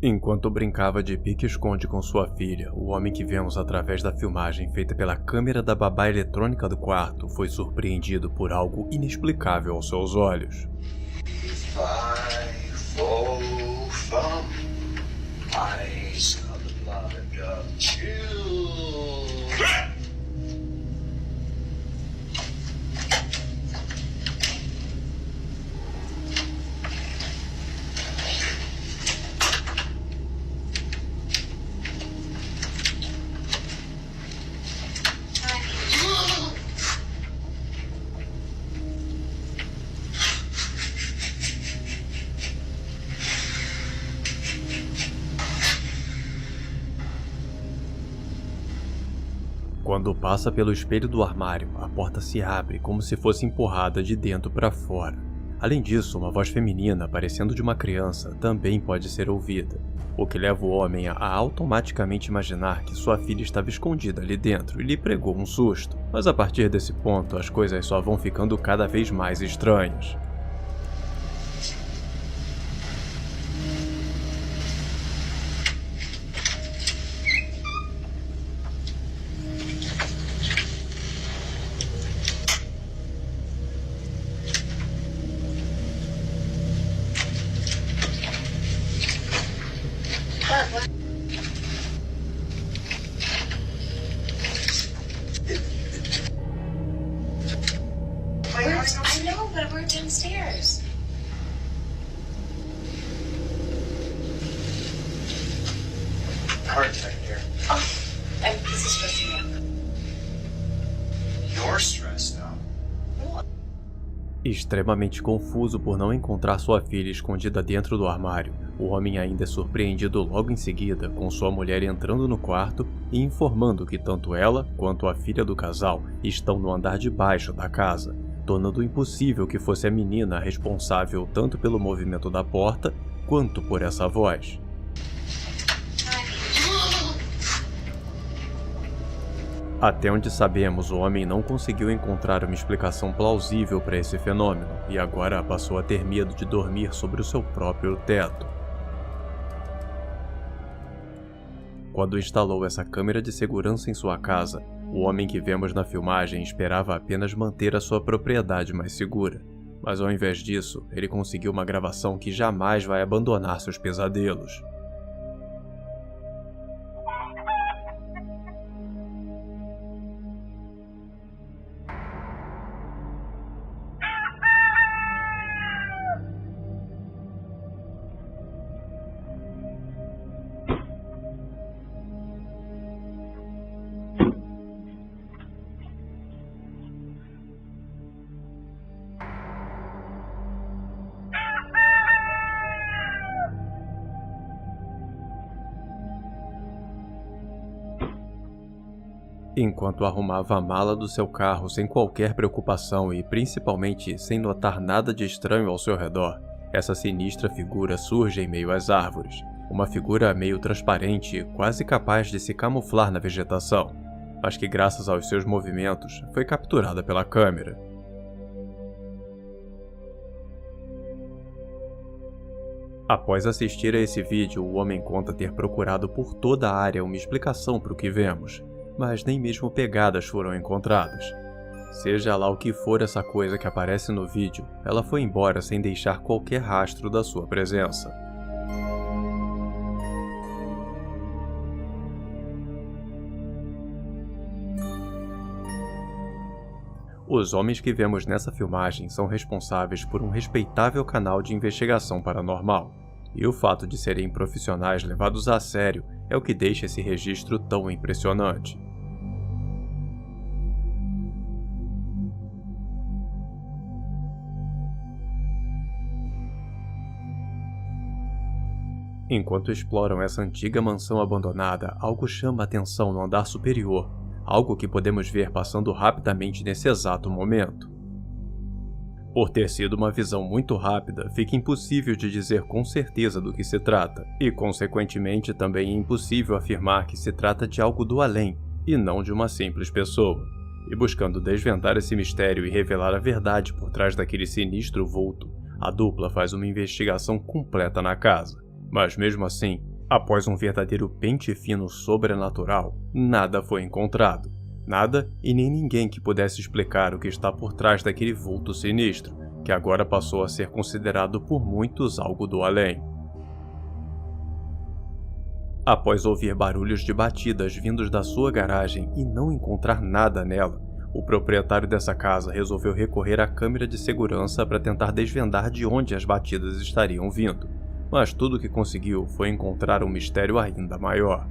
Enquanto brincava de pique-esconde com sua filha, o homem que vemos através da filmagem feita pela câmera da babá eletrônica do quarto foi surpreendido por algo inexplicável aos seus olhos. If I fall from eyes of the blood of children. Quando passa pelo espelho do armário, a porta se abre como se fosse empurrada de dentro para fora. Além disso, uma voz feminina, parecendo de uma criança, também pode ser ouvida, o que leva o homem a automaticamente imaginar que sua filha estava escondida ali dentro e lhe pregou um susto. Mas a partir desse ponto, as coisas só vão ficando cada vez mais estranhas. I know, but we're downstairs. Heart attack here. Oh, this is stressing me out. You're stressed now. Extremamente confuso por não encontrar sua filha escondida dentro do armário, o homem ainda é surpreendido logo em seguida com sua mulher entrando no quarto e informando que tanto ela quanto a filha do casal estão no andar de baixo da casa, tornando impossível que fosse a menina responsável tanto pelo movimento da porta quanto por essa voz. Até onde sabemos, o homem não conseguiu encontrar uma explicação plausível para esse fenômeno e agora passou a ter medo de dormir sobre o seu próprio teto. Quando instalou essa câmera de segurança em sua casa, o homem que vemos na filmagem esperava apenas manter a sua propriedade mais segura. Mas ao invés disso, ele conseguiu uma gravação que jamais vai abandonar seus pesadelos. Enquanto arrumava a mala do seu carro sem qualquer preocupação e principalmente sem notar nada de estranho ao seu redor, essa sinistra figura surge em meio às árvores. Uma figura meio transparente, quase capaz de se camuflar na vegetação, mas que graças aos seus movimentos foi capturada pela câmera. Após assistir a esse vídeo, o homem conta ter procurado por toda a área uma explicação para o que vemos, mas nem mesmo pegadas foram encontradas. Seja lá o que for essa coisa que aparece no vídeo, ela foi embora sem deixar qualquer rastro da sua presença. Os homens que vemos nessa filmagem são responsáveis por um respeitável canal de investigação paranormal, e o fato de serem profissionais levados a sério é o que deixa esse registro tão impressionante. Enquanto exploram essa antiga mansão abandonada, algo chama a atenção no andar superior, algo que podemos ver passando rapidamente nesse exato momento. Por ter sido uma visão muito rápida, fica impossível de dizer com certeza do que se trata, e consequentemente também é impossível afirmar que se trata de algo do além, e não de uma simples pessoa. E buscando desvendar esse mistério e revelar a verdade por trás daquele sinistro vulto, a dupla faz uma investigação completa na casa. Mas mesmo assim, Após um verdadeiro pente fino sobrenatural, nada foi encontrado. Nada e nem ninguém que pudesse explicar o que está por trás daquele vulto sinistro, que agora passou a ser considerado por muitos algo do além. Após ouvir barulhos de batidas vindos da sua garagem e não encontrar nada nela, o proprietário dessa casa resolveu recorrer à câmera de segurança para tentar desvendar de onde as batidas estariam vindo, mas tudo o que conseguiu foi encontrar um mistério ainda maior.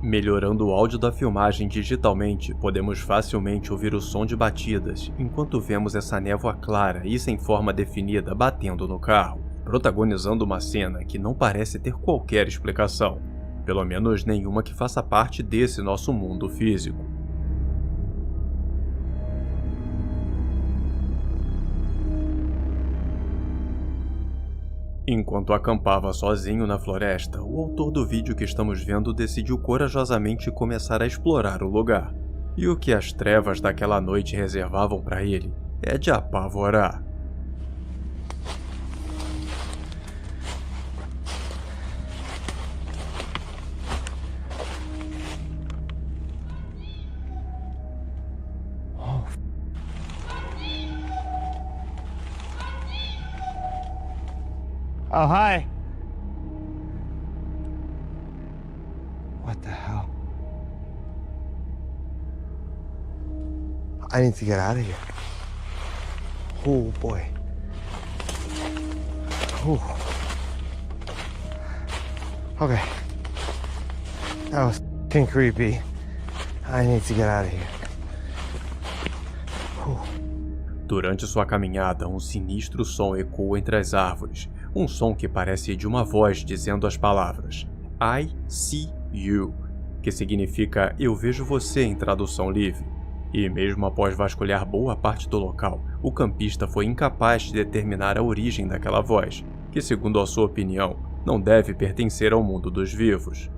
Melhorando o áudio da filmagem digitalmente, podemos facilmente ouvir o som de batidas, enquanto vemos essa névoa clara e sem forma definida batendo no carro, protagonizando uma cena que não parece ter qualquer explicação, pelo menos nenhuma que faça parte desse nosso mundo físico. Enquanto acampava sozinho na floresta, o autor do vídeo que estamos vendo decidiu corajosamente começar a explorar o lugar. E o que as trevas daquela noite reservavam para ele é de apavorar. Oh, hi. What the hell? I need to get out of here. Oh, boy. Ooh. Okay. That was f***ing creepy. I need to get out of here. Durante sua caminhada, um sinistro som ecoa entre as árvores. Um som que parece de uma voz dizendo as palavras I see you, que significa eu vejo você em tradução livre. E mesmo após vasculhar boa parte do local, o campista foi incapaz de determinar a origem daquela voz, que segundo a sua opinião, não deve pertencer ao mundo dos vivos.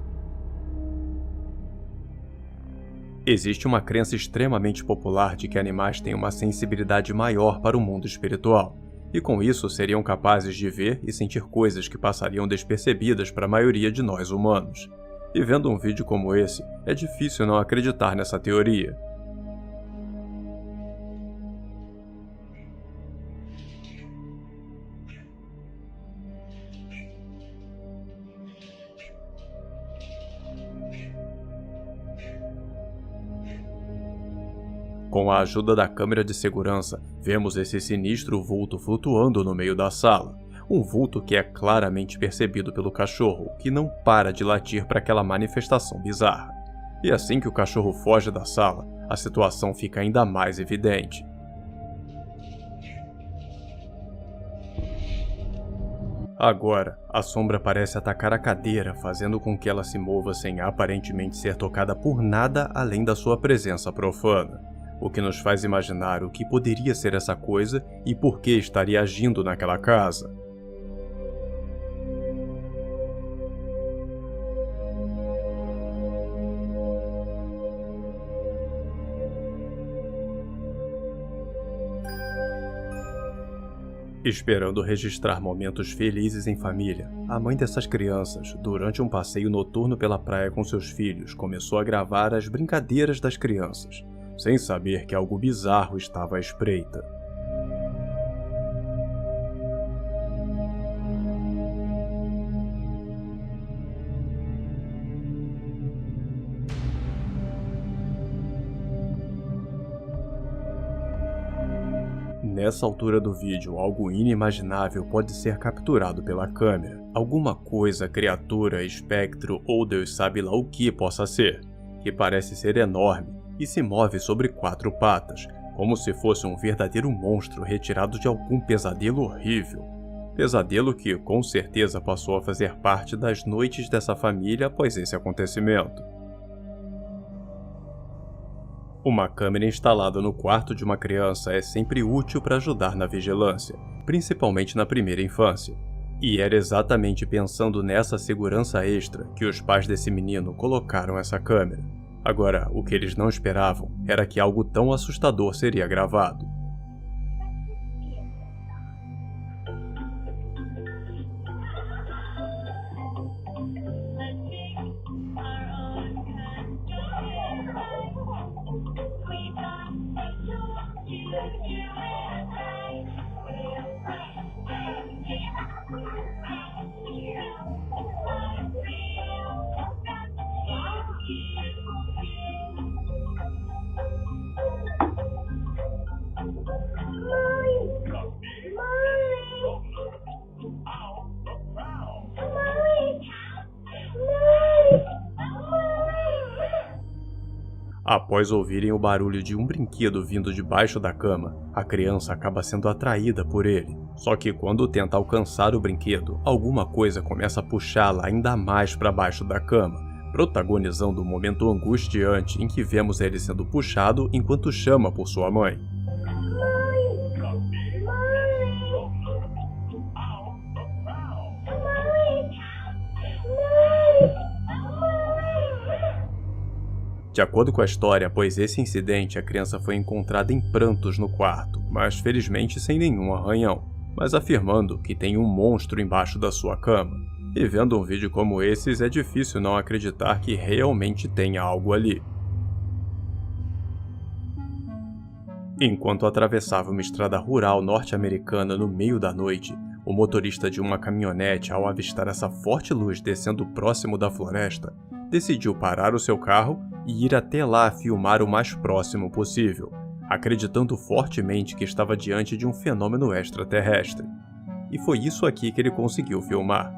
Existe uma crença extremamente popular de que animais têm uma sensibilidade maior para o mundo espiritual, e com isso seriam capazes de ver e sentir coisas que passariam despercebidas para a maioria de nós humanos. E vendo um vídeo como esse, é difícil não acreditar nessa teoria. Com a ajuda da câmera de segurança, vemos esse sinistro vulto flutuando no meio da sala. Um vulto que é claramente percebido pelo cachorro, que não para de latir para aquela manifestação bizarra. E assim que o cachorro foge da sala, a situação fica ainda mais evidente. Agora, a sombra parece atacar a cadeira, fazendo com que ela se mova sem aparentemente ser tocada por nada além da sua presença profana. O que nos faz imaginar o que poderia ser essa coisa e por que estaria agindo naquela casa. Esperando registrar momentos felizes em família, a mãe dessas crianças, durante um passeio noturno pela praia com seus filhos, começou a gravar as brincadeiras das crianças, sem saber que algo bizarro estava à espreita. Nessa altura do vídeo, algo inimaginável pode ser capturado pela câmera. Alguma coisa, criatura, espectro ou Deus sabe lá o que possa ser, que parece ser enorme e se move sobre 4 patas, como se fosse um verdadeiro monstro retirado de algum pesadelo horrível. Pesadelo que, com certeza, passou a fazer parte das noites dessa família após esse acontecimento. Uma câmera instalada no quarto de uma criança é sempre útil para ajudar na vigilância, principalmente na primeira infância. E era exatamente pensando nessa segurança extra que os pais desse menino colocaram essa câmera. Agora, o que eles não esperavam era que algo tão assustador seria gravado. Após ouvirem o barulho de um brinquedo vindo debaixo da cama, a criança acaba sendo atraída por ele. Só que quando tenta alcançar o brinquedo, alguma coisa começa a puxá-la ainda mais para baixo da cama, protagonizando um momento angustiante em que vemos ele sendo puxado enquanto chama por sua mãe. De acordo com a história, após esse incidente, a criança foi encontrada em prantos no quarto, mas felizmente sem nenhum arranhão, mas afirmando que tem um monstro embaixo da sua cama. E vendo um vídeo como esses, é difícil não acreditar que realmente tenha algo ali. Enquanto atravessava uma estrada rural norte-americana no meio da noite, o motorista de uma caminhonete, ao avistar essa forte luz descendo próximo da floresta, decidiu parar o seu carro e ir até lá filmar o mais próximo possível, acreditando fortemente que estava diante de um fenômeno extraterrestre. E foi isso aqui que ele conseguiu filmar.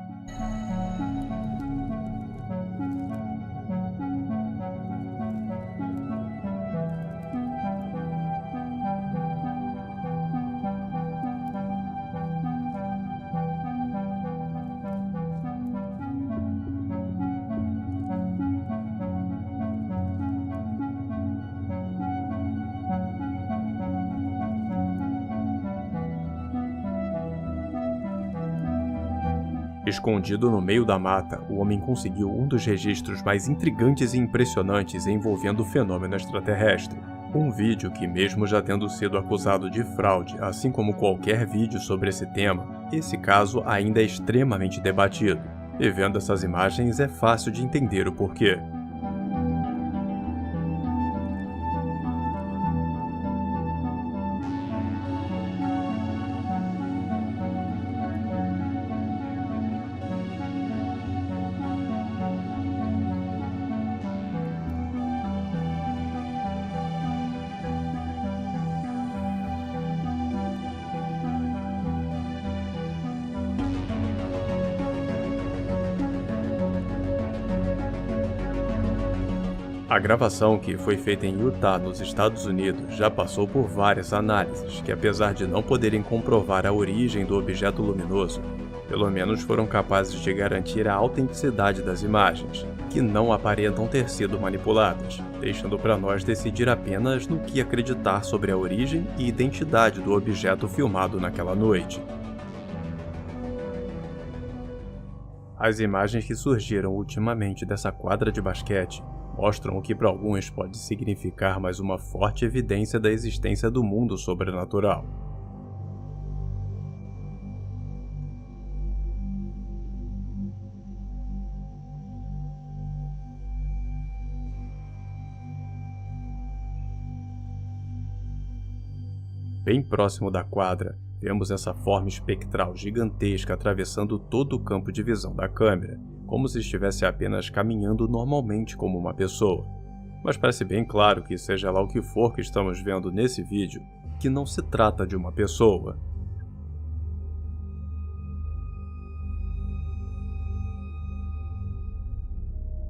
Escondido no meio da mata, o homem conseguiu um dos registros mais intrigantes e impressionantes envolvendo o fenômeno extraterrestre. Um vídeo que, mesmo já tendo sido acusado de fraude, assim como qualquer vídeo sobre esse tema, esse caso ainda é extremamente debatido. E vendo essas imagens é fácil de entender o porquê. A gravação, que foi feita em Utah, nos Estados Unidos, já passou por várias análises que, apesar de não poderem comprovar a origem do objeto luminoso, pelo menos foram capazes de garantir a autenticidade das imagens, que não aparentam ter sido manipuladas, deixando para nós decidir apenas no que acreditar sobre a origem e identidade do objeto filmado naquela noite. As imagens que surgiram ultimamente dessa quadra de basquete mostram o que para alguns pode significar mais uma forte evidência da existência do mundo sobrenatural. Bem próximo da quadra, vemos essa forma espectral gigantesca atravessando todo o campo de visão da câmera, como se estivesse apenas caminhando normalmente como uma pessoa. Mas parece bem claro que, seja lá o que for que estamos vendo nesse vídeo, que não se trata de uma pessoa.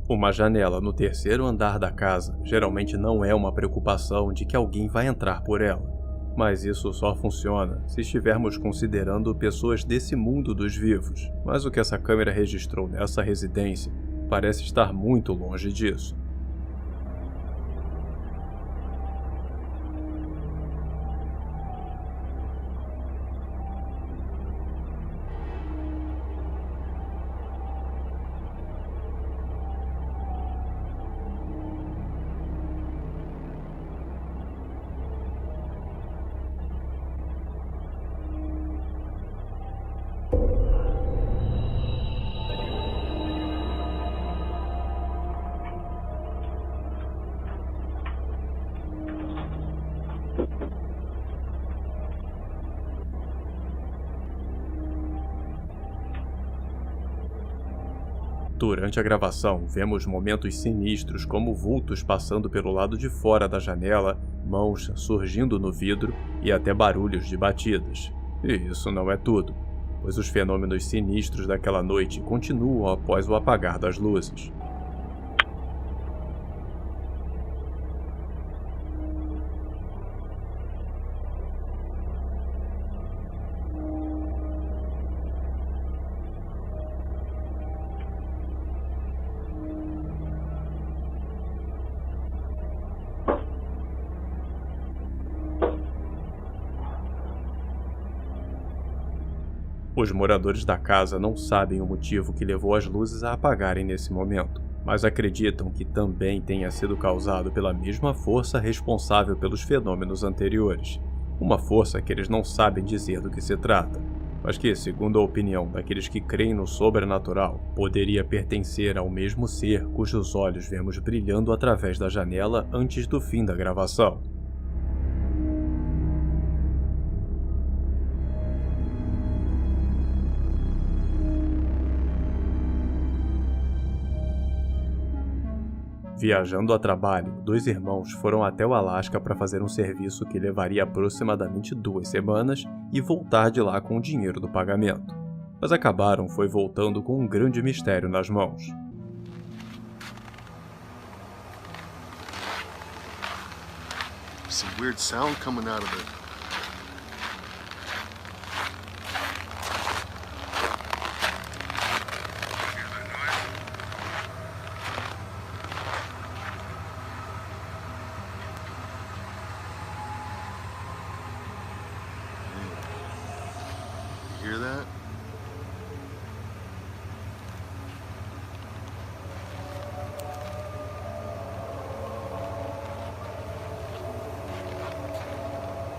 Uma janela no terceiro andar da casa geralmente não é uma preocupação de que alguém vai entrar por ela. Mas isso só funciona se estivermos considerando pessoas desse mundo dos vivos. Mas o que essa câmera registrou nessa residência parece estar muito longe disso. Durante a gravação, vemos momentos sinistros como vultos passando pelo lado de fora da janela, mãos surgindo no vidro e até barulhos de batidas. E isso não é tudo, pois os fenômenos sinistros daquela noite continuam após o apagar das luzes. Os moradores da casa não sabem o motivo que levou as luzes a apagarem nesse momento, mas acreditam que também tenha sido causado pela mesma força responsável pelos fenômenos anteriores. Uma força que eles não sabem dizer do que se trata, mas que, segundo a opinião daqueles que creem no sobrenatural, poderia pertencer ao mesmo ser cujos olhos vemos brilhando através da janela antes do fim da gravação. Viajando a trabalho, 2 irmãos foram até o Alasca para fazer um serviço que levaria aproximadamente 2 semanas e voltar de lá com o dinheiro do pagamento. Mas acabaram voltando com um grande mistério nas mãos. Some weird sound coming out of it. Hear that?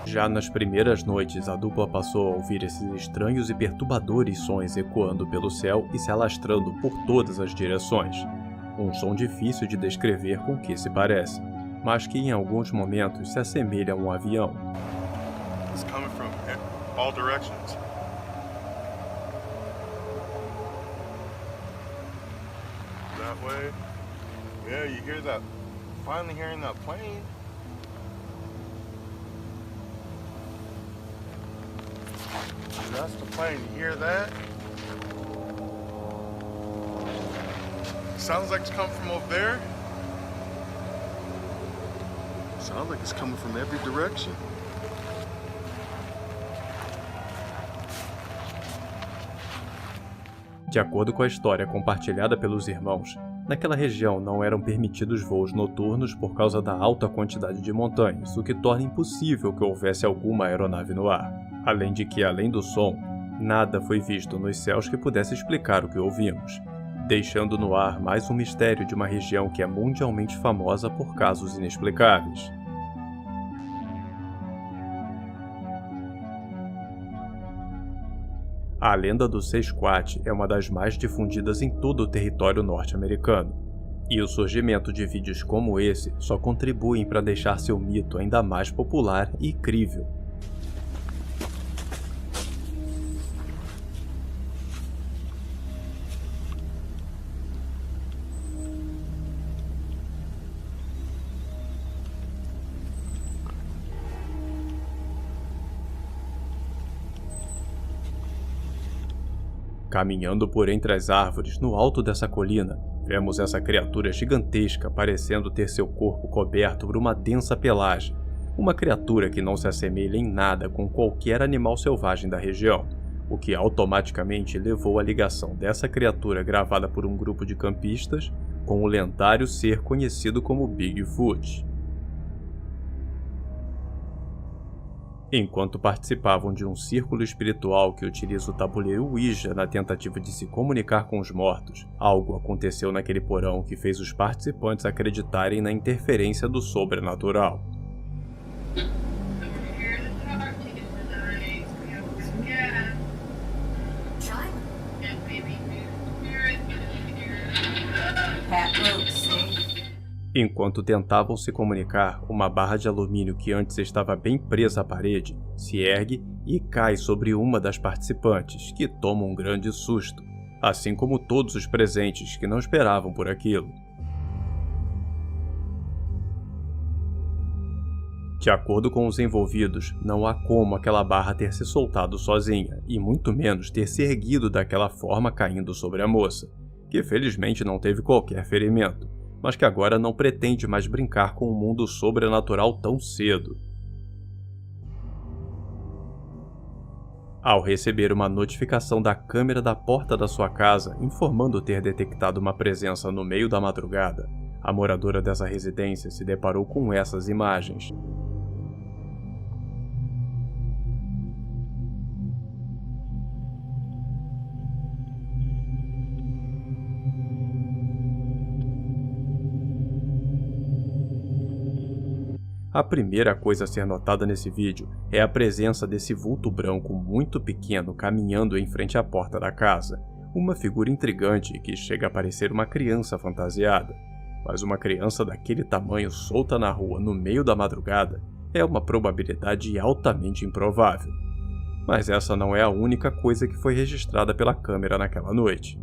Já nas primeiras noites, a dupla passou a ouvir esses estranhos e perturbadores sons ecoando pelo céu e se alastrando por todas as direções. Um som difícil de descrever com o que se parece, mas que em alguns momentos se assemelha a um avião. It's coming from all directions. That way. Yeah, you hear that? Finally hearing that plane. That's the plane. You hear that? Sounds like it's coming from over there. Sounds like it's coming from every direction. De acordo com a história compartilhada pelos irmãos, naquela região não eram permitidos voos noturnos por causa da alta quantidade de montanhas, o que torna impossível que houvesse alguma aeronave no ar. Além de que, além do som, nada foi visto nos céus que pudesse explicar o que ouvimos, deixando no ar mais um mistério de uma região que é mundialmente famosa por casos inexplicáveis. A lenda do Sasquatch é uma das mais difundidas em todo o território norte-americano, e o surgimento de vídeos como esse só contribuem para deixar seu mito ainda mais popular e crível. Caminhando por entre as árvores, no alto dessa colina, vemos essa criatura gigantesca parecendo ter seu corpo coberto por uma densa pelagem. Uma criatura que não se assemelha em nada com qualquer animal selvagem da região, o que automaticamente levou à ligação dessa criatura gravada por um grupo de campistas com o lendário ser conhecido como Bigfoot. Enquanto participavam de um círculo espiritual que utiliza o tabuleiro Ouija na tentativa de se comunicar com os mortos, algo aconteceu naquele porão que fez os participantes acreditarem na interferência do sobrenatural. Enquanto tentavam se comunicar, uma barra de alumínio que antes estava bem presa à parede se ergue e cai sobre uma das participantes, que toma um grande susto. assim como todos os presentes que não esperavam por aquilo. De acordo com os envolvidos, não há como aquela barra ter se soltado sozinha, e muito menos ter se erguido daquela forma caindo sobre a moça, que felizmente não teve qualquer ferimento, mas que agora não pretende mais brincar com o mundo sobrenatural tão cedo. Ao receber uma notificação da câmera da porta da sua casa informando ter detectado uma presença no meio da madrugada, a moradora dessa residência se deparou com essas imagens. A primeira coisa a ser notada nesse vídeo é a presença desse vulto branco muito pequeno caminhando em frente à porta da casa, uma figura intrigante que chega a parecer uma criança fantasiada. Mas uma criança daquele tamanho solta na rua no meio da madrugada é uma probabilidade altamente improvável. Mas essa não é a única coisa que foi registrada pela câmera naquela noite.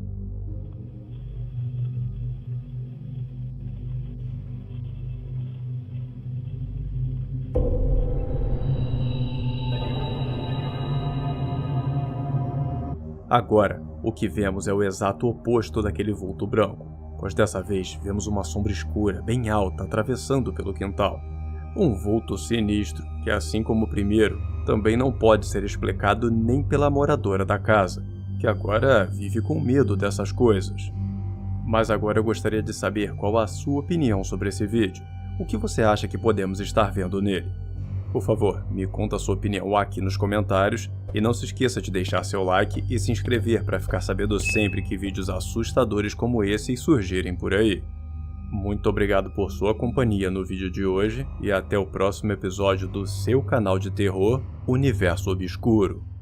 Agora, o que vemos é o exato oposto daquele vulto branco, pois dessa vez vemos uma sombra escura, bem alta, atravessando pelo quintal. Um vulto sinistro, que assim como o primeiro, também não pode ser explicado nem pela moradora da casa, que agora vive com medo dessas coisas. Mas agora eu gostaria de saber qual a sua opinião sobre esse vídeo. O que você acha que podemos estar vendo nele? Por favor, me conta a sua opinião aqui nos comentários e não se esqueça de deixar seu like e se inscrever para ficar sabendo sempre que vídeos assustadores como esse surgirem por aí. Muito obrigado por sua companhia no vídeo de hoje e até o próximo episódio do seu canal de terror, Universo Obscuro.